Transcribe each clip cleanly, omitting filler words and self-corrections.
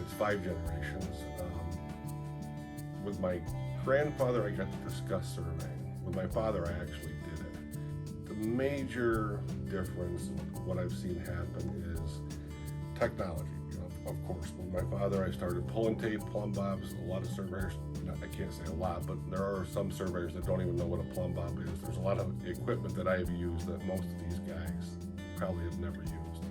it's 5 generations. With my grandfather, I got to discuss surveying. With my father, I actually did it. The major difference, what I've seen happen, is technology. Of course, with my father, I started pulling tape, plumb bobs. A lot of surveyors, I can't say a lot, but there are some surveyors that don't even know what a plumb bob is. There's a lot of equipment that I have used that most of these guys probably have never used.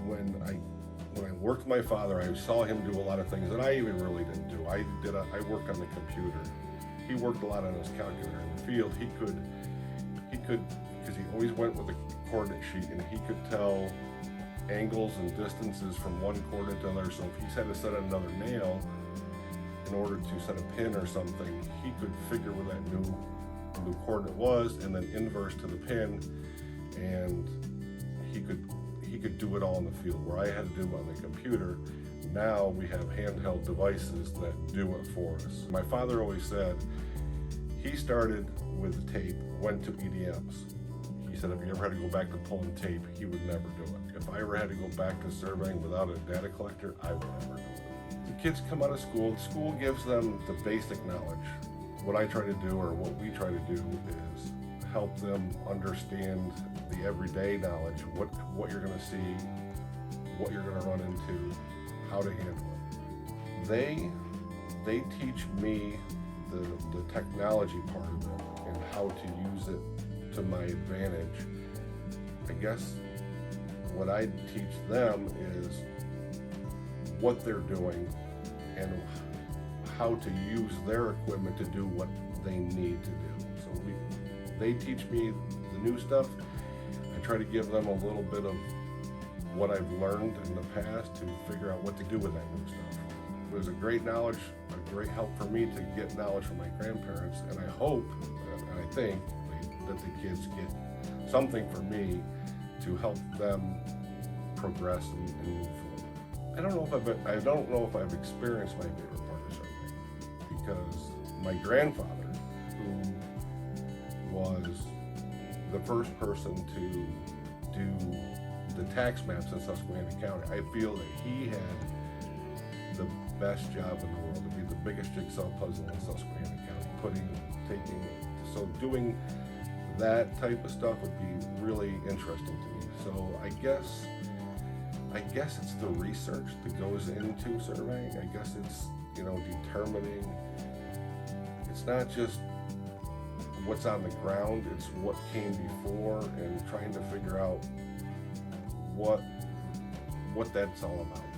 When I worked with my father, I saw him do a lot of things that I even really didn't do. I worked on the computer. He worked a lot on his calculator. In the field, he could, because he always went with a coordinate sheet, and he could tell angles and distances from one coordinate to another. So if he had to set another nail in order to set a pin or something, he could figure where that new coordinate was and then inverse to the pin, and he could do it all in the field where I had to do it on the computer. Now we have handheld devices that do it for us. My father always said he started with tape, went to EDMs. He said if he ever had to go back to pulling tape, he would never do it. If I ever had to go back to surveying without a data collector, I would never do it. The kids come out of school, school gives them the basic knowledge. What I try to do, or what we try to do, is help them understand the everyday knowledge, what you're gonna see, what you're gonna run into, how to handle it. They teach me the technology part of it and how to use it to my advantage. I guess what I teach them is what they're doing and how to use their equipment to do what they need to do. So they teach me the new stuff. I try to give them a little bit of what I've learned in the past to figure out what to do with that new stuff. It was a great knowledge, a great help for me to get knowledge from my grandparents, and I hope, and I think, that the kids get something from me to help them progress and move forward. I don't know if I've experienced my favorite part of surveying, because my grandfather, who was the first person to do the tax maps in Susquehanna County, I feel that he had the best job in the world, to be the biggest jigsaw puzzle in Susquehanna County, doing that type of stuff would be really interesting to me. So I guess it's the research that goes into surveying. I guess it's, determining, it's not just what's on the ground, it's what came before, and trying to figure out what that's all about.